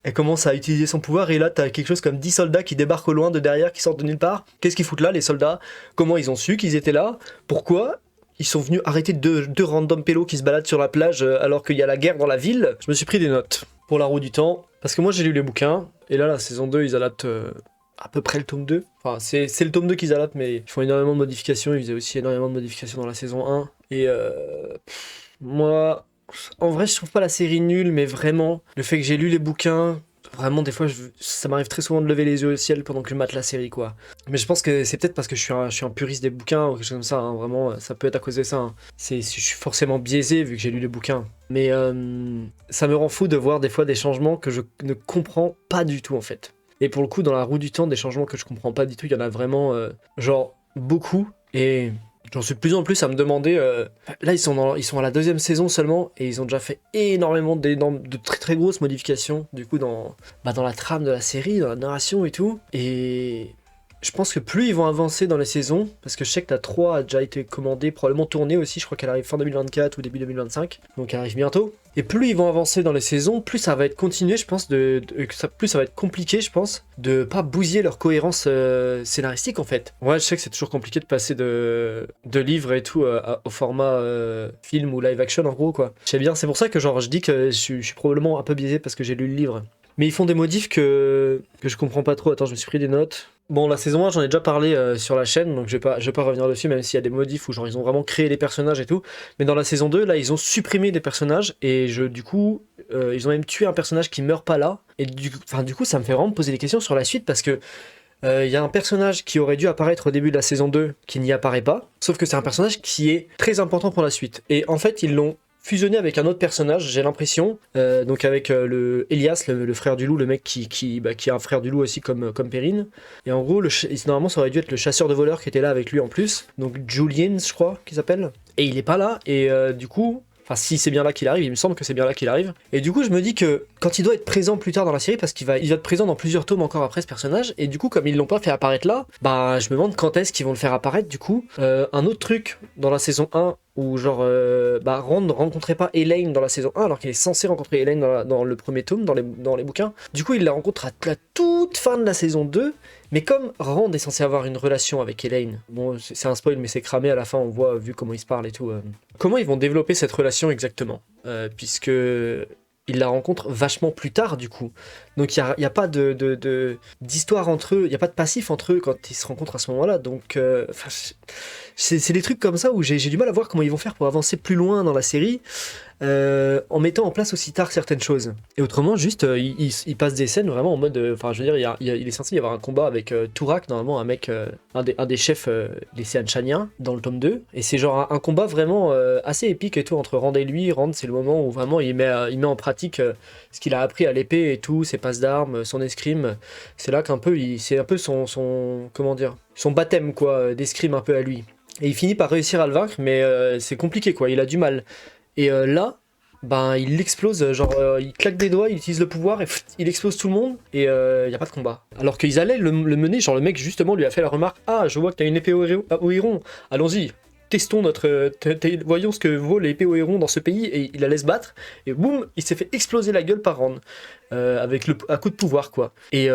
Elle commence à utiliser son pouvoir et là t'as quelque chose comme 10 soldats qui débarquent au loin de derrière, qui sortent de nulle part. Qu'est-ce qu'ils foutent là, les soldats? Comment ils ont su qu'ils étaient là? Pourquoi? Ils sont venus arrêter deux random pélos qui se baladent sur la plage alors qu'il y a la guerre dans la ville. Je me suis pris des notes pour la roue du temps. Parce que moi j'ai lu les bouquins. Et là la saison 2 ils adaptent à peu près le tome 2. Enfin c'est le tome 2 qu'ils adaptent mais ils font énormément de modifications. Ils faisaient aussi énormément de modifications dans la saison 1. Et moi... En vrai, je trouve pas la série nulle, mais vraiment, le fait que j'ai lu les bouquins, vraiment, des fois, ça m'arrive très souvent de lever les yeux au ciel pendant que je mate la série, quoi. Mais je pense que c'est peut-être parce que je suis un puriste des bouquins ou quelque chose comme ça, hein, vraiment, ça peut être à cause de ça. Hein. Je suis forcément biaisé vu que j'ai lu les bouquins. Mais ça me rend fou de voir des fois des changements que je ne comprends pas du tout, en fait. Et pour le coup, dans la roue du temps, des changements que je comprends pas du tout, il y en a vraiment, genre, beaucoup. Et j'en suis de plus en plus à me demander. Là, ils sont à la deuxième saison seulement et ils ont déjà fait énormément de très très grosses modifications du coup dans la trame de la série, dans la narration et tout. Et je pense que plus ils vont avancer dans les saisons, parce que je sais que la 3 a déjà été commandée, probablement tournée aussi, je crois qu'elle arrive fin 2024 ou début 2025, donc elle arrive bientôt. Et plus ils vont avancer dans les saisons, plus ça va être continué, je pense, plus ça va être compliqué, je pense, de pas bousiller leur cohérence scénaristique en fait. Ouais, je sais que c'est toujours compliqué de passer de livres et tout au format film ou live action en gros quoi. Je sais bien, c'est pour ça que genre je dis que je suis probablement un peu biaisé parce que j'ai lu le livre. Mais ils font des modifs que je comprends pas trop. Attends, je me suis pris des notes. Bon, la saison 1, j'en ai déjà parlé sur la chaîne, donc je vais pas revenir dessus, même s'il y a des modifs où genre ils ont vraiment créé les personnages et tout. Mais dans la saison 2, là, ils ont supprimé des personnages et du coup, ils ont même tué un personnage qui meurt pas là. Et du coup, ça me fait vraiment me poser des questions sur la suite parce que il y a un personnage qui aurait dû apparaître au début de la saison 2 qui n'y apparaît pas. Sauf que c'est un personnage qui est très important pour la suite. Et en fait, ils l'ont fusionné avec un autre personnage, j'ai l'impression, donc avec le Elias, le frère du loup, le mec qui a un frère du loup aussi comme Perrine. Et en gros, normalement ça aurait dû être le chasseur de voleurs qui était là avec lui en plus, donc Julian, je crois qu'il s'appelle. Et il est pas là, et du coup, enfin si c'est bien là qu'il arrive, il me semble que c'est bien là qu'il arrive. Et du coup, je me dis que quand il doit être présent plus tard dans la série, parce qu'il va être présent dans plusieurs tomes encore après ce personnage, et du coup, comme ils l'ont pas fait apparaître là, bah je me demande quand est-ce qu'ils vont le faire apparaître du coup. Un autre truc dans la saison 1 où genre Rand ne rencontrait pas Elaine dans la saison 1 alors qu'il est censé rencontrer Elaine dans le premier tome, dans les bouquins. Du coup, il la rencontre à la toute fin de la saison 2, mais comme Rand est censé avoir une relation avec Elaine, bon, c'est un spoil, mais c'est cramé à la fin, on voit, vu comment ils se parlent et tout. Comment ils vont développer cette relation exactement puisque il la rencontre vachement plus tard du coup. Donc il y a pas d'histoire entre eux, il n'y a pas de passif entre eux quand ils se rencontrent à ce moment-là. Donc c'est des trucs comme ça où j'ai du mal à voir comment ils vont faire pour avancer plus loin dans la série. En mettant en place aussi tard certaines choses. Et autrement, juste, il passe des scènes vraiment en mode... Enfin, je veux dire, il est censé y avoir un combat avec Turak, normalement, un mec, un des chefs des Seanchaniens, dans le tome 2. Et c'est genre un combat vraiment assez épique et tout, entre Rand et lui. Rand, c'est le moment où vraiment il met en pratique ce qu'il a appris à l'épée et tout, ses passes d'armes, son escrime. C'est là qu'un peu, c'est un peu son... Comment dire? Son baptême, quoi, d'escrime un peu à lui. Et il finit par réussir à le vaincre, mais c'est compliqué, quoi, il a du mal. Et là, ben il explose, genre il claque des doigts, il utilise le pouvoir et il explose tout le monde et il n'y a pas de combat. Alors qu'ils allaient le mener, genre le mec justement lui a fait la remarque: Ah, je vois que t'as une épée au héron, allons-y, testons voyons ce que vaut l'épée au héron dans ce pays, et il la laisse battre et boum, il s'est fait exploser la gueule par Rand avec à coup de pouvoir quoi. Et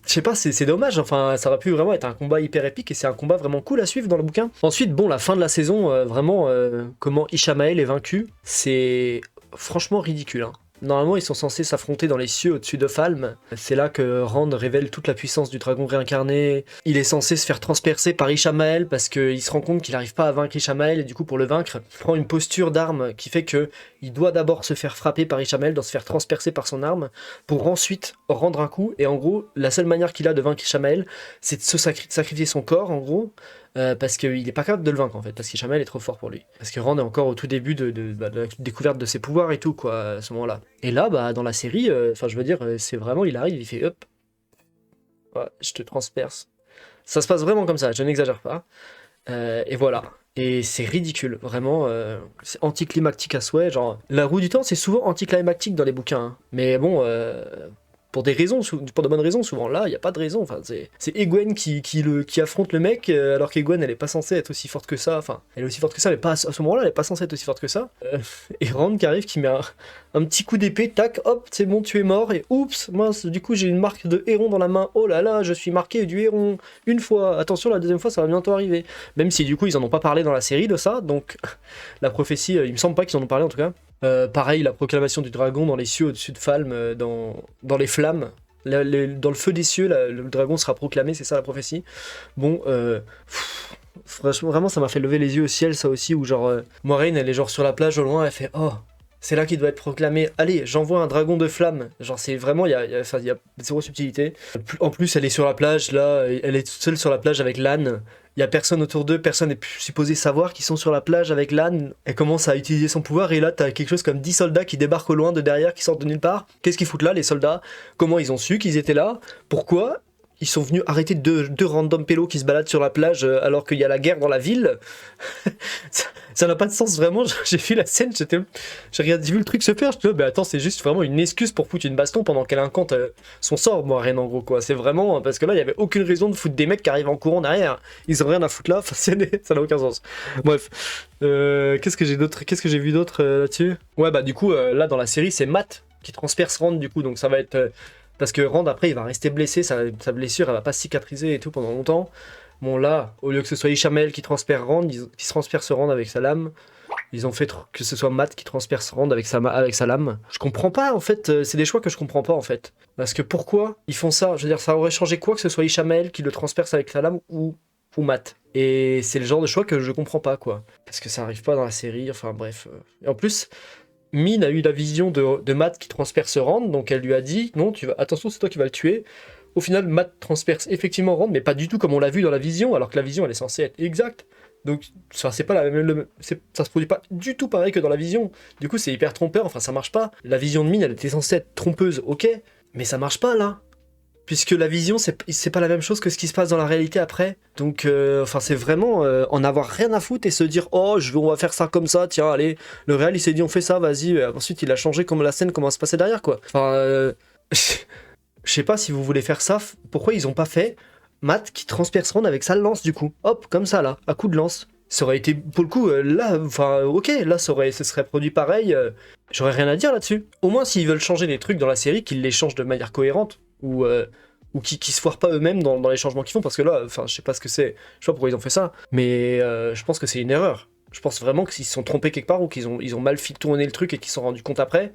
je sais pas, c'est dommage, enfin ça aurait pu vraiment être un combat hyper épique et c'est un combat vraiment cool à suivre dans le bouquin. Ensuite, bon, la fin de la saison, vraiment, comment Ishamael est vaincu, c'est franchement ridicule. Hein. Normalement, ils sont censés s'affronter dans les cieux au-dessus de Falm. C'est là que Rand révèle toute la puissance du dragon réincarné. Il est censé se faire transpercer par Ishamael parce qu'il se rend compte qu'il n'arrive pas à vaincre Ishamael et du coup, pour le vaincre, il prend une posture d'arme qui fait que il doit d'abord se faire frapper par Ishamael, doit se faire transpercer par son arme pour ensuite rendre un coup. Et en gros, la seule manière qu'il a de vaincre Ishamael, c'est de sacrifier son corps, en gros. Parce qu'il n'est pas capable de le vaincre en fait, parce qu'Ishamael est trop fort pour lui. Parce que Rand est encore au tout début de la découverte de ses pouvoirs et tout, quoi, à ce moment-là. Et là, bah, dans la série, enfin, je veux dire, c'est vraiment, il arrive, il fait hop, ouais, je te transperce. Ça se passe vraiment comme ça, je n'exagère pas. Et voilà. Et c'est ridicule, vraiment, c'est anticlimactique à souhait. Genre, la roue du temps, c'est souvent anticlimactique dans les bouquins, hein. Mais bon, pour des raisons, pour de bonnes raisons souvent. Là, il n'y a pas de raison. Enfin, c'est Egwene qui affronte le mec, alors qu'Egwene, elle est pas censée être aussi forte que ça. Enfin, elle est aussi forte que ça, mais pas à ce moment-là, elle est pas censée être aussi forte que ça. Et Rand qui arrive, qui met un petit coup d'épée, tac, hop, c'est bon, tu es mort, et oups, mince, du coup j'ai une marque de héron dans la main, oh là là, je suis marqué du héron, une fois, attention, la deuxième fois ça va bientôt arriver. Même si du coup ils en ont pas parlé dans la série de ça, donc la prophétie, il me semble pas qu'ils en ont parlé en tout cas. Pareil, la proclamation du dragon dans les cieux au-dessus de Falm, dans les flammes, dans le feu des cieux, le dragon sera proclamé, c'est ça la prophétie. Bon, franchement, vraiment ça m'a fait lever les yeux au ciel, ça aussi, où genre, Moiraine elle est genre sur la plage au loin, elle fait oh. C'est là qu'il doit être proclamé. Allez, j'envoie un dragon de flamme. Genre, c'est vraiment, il y a zéro subtilité. En plus, elle est sur la plage, là, elle est toute seule sur la plage avec l'âne. Il y a personne autour d'eux, personne n'est supposé savoir qu'ils sont sur la plage avec l'âne. Elle commence à utiliser son pouvoir, et là, t'as quelque chose comme 10 soldats qui débarquent au loin de derrière, qui sortent de nulle part. Qu'est-ce qu'ils foutent là, les soldats? Comment ils ont su qu'ils étaient là? Pourquoi ils sont venus arrêter deux random pélos qui se baladent sur la plage alors qu'il y a la guerre dans la ville? Ça n'a pas de sens, vraiment. J'ai vu la scène, j'ai vu le truc se faire, je me dis, bah attends, c'est juste vraiment une excuse pour foutre une baston pendant qu'elle incante son sort, moi, rien en gros, quoi. C'est vraiment, parce que là, il y avait aucune raison de foutre des mecs qui arrivent en courant derrière. Ils ont rien à foutre là, enfin, ça n'a aucun sens. Bref, qu'est-ce que j'ai vu d'autre là-dessus? Ouais, bah du coup, là, dans la série, c'est Matt qui transperce Rand, du coup, donc ça va être... parce que Rand, après, il va rester blessé, sa blessure, elle va pas cicatriser et tout pendant longtemps. Bon, là, au lieu que ce soit Ishamael qui transperce Rand, qui se transperce Rand avec sa lame, ils ont fait que ce soit Matt qui transperce Rand avec sa lame. Je comprends pas, en fait, c'est des choix que je comprends pas, en fait. Parce que pourquoi ils font ça? Je veux dire, ça aurait changé quoi que ce soit Ishamael qui le transperce avec sa lame ou Matt? Et c'est le genre de choix que je comprends pas, quoi. Parce que ça arrive pas dans la série, enfin bref. Et en plus... Mine a eu la vision de Matt qui transperce Rand, donc elle lui a dit non, attention, c'est toi qui vas le tuer. Au final, Matt transperce effectivement Rand, mais pas du tout comme on l'a vu dans la vision, alors que la vision elle est censée être exacte. Donc ça c'est pas la même, ça se produit pas du tout pareil que dans la vision. Du coup c'est hyper trompeur, enfin ça marche pas. La vision de Mine elle était censée être trompeuse, ok, mais ça marche pas là. Puisque la vision, c'est pas la même chose que ce qui se passe dans la réalité après. Donc, enfin, c'est vraiment en avoir rien à foutre et se dire, oh, on va faire ça comme ça, tiens, allez. Le réel, il s'est dit, on fait ça, vas-y. Ensuite, il a changé comme la scène, comment se passer derrière, quoi. Enfin, je sais pas si vous voulez faire ça, pourquoi ils ont pas fait Matt qui transperce Rand avec sa lance, du coup. Hop, comme ça, là, à coup de lance. Ça aurait été, pour le coup, là, enfin, ok, là, ce serait produit pareil. J'aurais rien à dire là-dessus. Au moins, s'ils veulent changer des trucs dans la série, qu'ils les changent de manière cohérente. Ou qui se foirent pas eux-mêmes dans les changements qu'ils font, parce que là, enfin, je sais pas ce que c'est, je sais pas pourquoi ils ont fait ça, mais je pense que c'est une erreur. Je pense vraiment qu'ils se sont trompés quelque part, ou qu'ils ont mal tourné le truc et qu'ils se sont rendus compte après.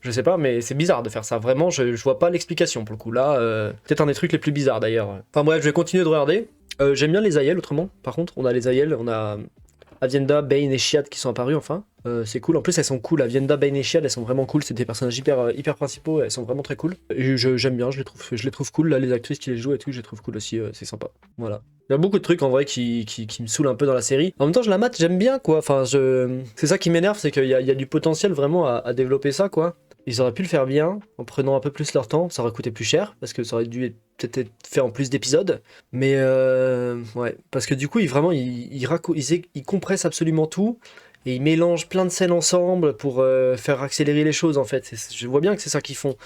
Je sais pas, mais c'est bizarre de faire ça. Vraiment, je vois pas l'explication pour le coup. Là, peut-être un des trucs les plus bizarres d'ailleurs. Enfin bref, je vais continuer de regarder. J'aime bien les Aiel autrement. Par contre, on a les Aiel, on a Aviendha, Bane et Shiad qui sont apparus enfin. C'est cool. En plus, elles sont cool. Aviendha, Bane et Shiad, elles sont vraiment cool. C'est des personnages hyper principaux. Elles sont vraiment très cool. Et j'aime bien. Je les trouve cool. Là, les actrices qui les jouent et tout, je les trouve cool aussi. C'est sympa. Voilà. Il y a beaucoup de trucs en vrai qui me saoulent un peu dans la série. En même temps, je la mate, j'aime bien quoi. Enfin, c'est ça qui m'énerve, c'est qu'il y a du potentiel vraiment à développer ça quoi. Ils auraient pu le faire bien en prenant un peu plus leur temps. Ça aurait coûté plus cher parce que ça aurait dû peut-être être fait en plus d'épisodes. Mais ouais, parce que du coup, ils compressent absolument tout. Et ils mélangent plein de scènes ensemble pour faire accélérer les choses en fait. Je vois bien que c'est ça qu'ils font.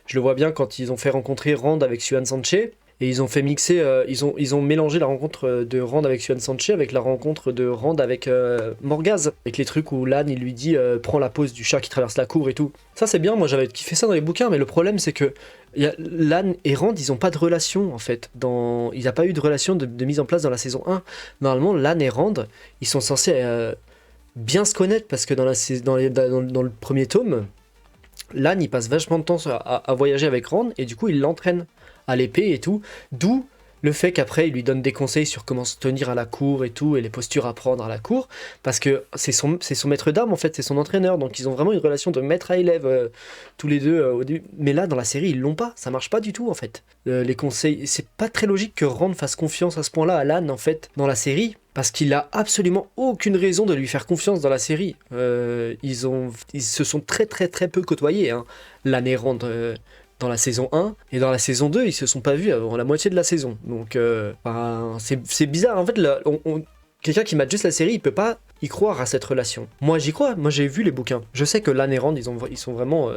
Je le vois bien quand ils ont fait rencontrer Rand avec Siuan Sanche. Et ils ont fait mixer, ils ont mélangé la rencontre de Rand avec Siuan Sanche avec la rencontre de Rand avec Morgaz. Avec les trucs où Lan il lui dit prends la pose du chat qui traverse la cour et tout. Ça c'est bien, moi j'avais kiffé ça dans les bouquins, mais le problème c'est que Lan et Rand ils ont pas de relation en fait. Il n'y a pas eu de relation de mise en place dans la saison 1. Normalement Lan et Rand ils sont censés bien se connaître parce que dans le premier tome, Lan il passe vachement de temps à voyager avec Rand et du coup il l'entraîne à l'épée et tout, d'où le fait qu'après il lui donne des conseils sur comment se tenir à la cour et tout, et les postures à prendre à la cour, parce que c'est son maître d'armes en fait, c'est son entraîneur, donc ils ont vraiment une relation de maître à élève tous les deux au début, mais là dans la série ils l'ont pas, ça marche pas du tout en fait. Les conseils, c'est pas très logique que Rand fasse confiance à ce point là à Lan en fait dans la série, parce qu'il a absolument aucune raison de lui faire confiance dans la série. Ils se sont très peu côtoyés, hein, Lan et Rand dans la saison 1, et dans la saison 2, ils se sont pas vus avant la moitié de la saison. Donc, c'est bizarre. En fait, quelqu'un qui mate juste la série, il peut pas y croire à cette relation. Moi, j'y crois. Moi, j'ai vu les bouquins. Je sais que Lan et Rand, ils sont vraiment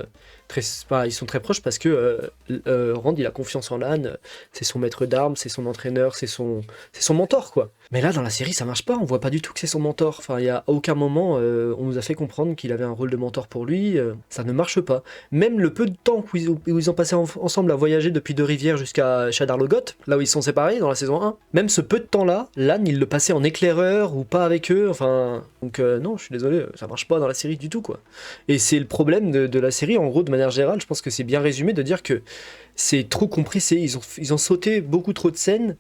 ils sont très proches parce que Rand il a confiance en Lan, c'est son maître d'armes, c'est son entraîneur, c'est son mentor quoi. Mais là dans la série ça marche pas, on voit pas du tout que c'est son mentor. Enfin il y a à aucun moment on nous a fait comprendre qu'il avait un rôle de mentor pour lui, ça ne marche pas. Même le peu de temps où ils ont passé ensemble à voyager depuis Deux-Rivières jusqu'à Shadar Logoth, là où ils sont séparés dans la saison 1, même ce peu de temps là, Lan il le passait en éclaireur ou pas avec eux, enfin donc non je suis désolé, ça marche pas dans la série du tout quoi. Et c'est le problème de la série, en gros, de manière générale, je pense que c'est bien résumé de dire que c'est trop compressé, ils ont sauté beaucoup trop de scènes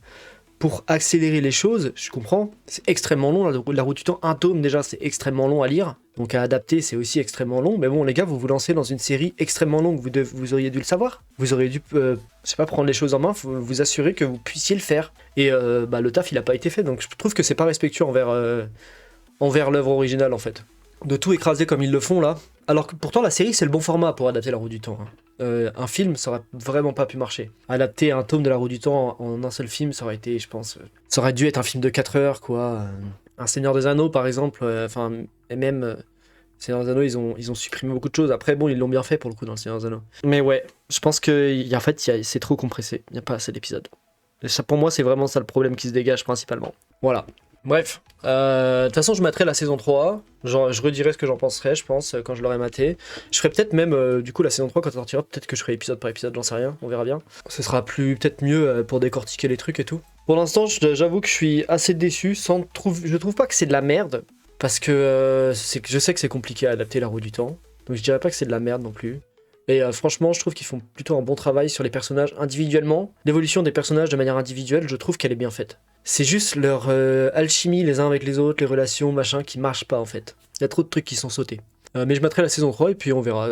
pour accélérer les choses, je comprends, c'est extrêmement long, la route du temps, un tome déjà, c'est extrêmement long à lire, donc à adapter, c'est aussi extrêmement long, mais bon, les gars, vous vous lancez dans une série extrêmement longue, vous auriez dû le savoir, vous auriez dû, je sais pas, prendre les choses en main, faut vous assurer que vous puissiez le faire, et le taf, il a pas été fait, donc je trouve que c'est pas respectueux envers l'œuvre originale, en fait. De tout écraser comme ils le font là. Alors que pourtant la série c'est le bon format pour adapter La Roue du Temps. Un film ça aurait vraiment pas pu marcher. Adapter un tome de La Roue du Temps en un seul film ça aurait été je pense... ça aurait dû être un film de 4 heures quoi. Un Seigneur des Anneaux par exemple. Et même Seigneur des Anneaux ils ont supprimé beaucoup de choses. Après bon ils l'ont bien fait pour le coup dans le Seigneur des Anneaux. Mais ouais je pense que en fait c'est trop compressé. Il n'y a pas assez d'épisodes. Et ça pour moi c'est vraiment ça le problème qui se dégage principalement. Voilà. Bref, de toute façon je mettrai la saison 3, genre, je redirai ce que j'en penserai je pense quand je l'aurai maté. Je ferai peut-être même du coup la saison 3 quand elle sortira, peut-être que je ferai épisode par épisode, j'en sais rien, on verra bien. Ce sera peut-être mieux pour décortiquer les trucs et tout. Pour l'instant j'avoue que je suis assez déçu, je trouve pas que c'est de la merde, parce que je sais que c'est compliqué à adapter La Roue du Temps, donc je dirais pas que c'est de la merde non plus. Et franchement, je trouve qu'ils font plutôt un bon travail sur les personnages individuellement. L'évolution des personnages de manière individuelle, je trouve qu'elle est bien faite. C'est juste leur alchimie les uns avec les autres, les relations, machin, qui marchent pas en fait. Il y a trop de trucs qui sont sautés. Mais je mettrai la saison 3 et puis on verra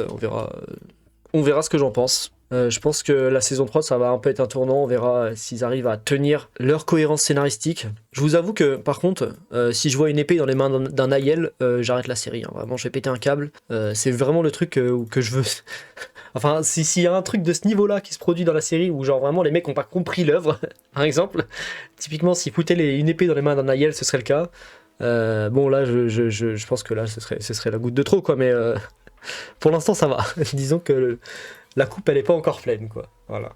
ce que j'en pense. Je pense que la saison 3, ça va un peu être un tournant. On verra s'ils arrivent à tenir leur cohérence scénaristique. Je vous avoue que, par contre, si je vois une épée dans les mains d'un Aiel, j'arrête la série. Hein. Vraiment, je vais péter un câble. C'est vraiment le truc que je veux. Enfin, s'il y a un truc de ce niveau-là qui se produit dans la série, où genre vraiment les mecs n'ont pas compris l'œuvre, par exemple, typiquement, s'ils foutaient une épée dans les mains d'un Aiel, ce serait le cas. Bon, là, je pense que là, ce serait la goutte de trop, quoi, mais pour l'instant, ça va. Disons que la coupe, elle est pas encore pleine, quoi. Voilà.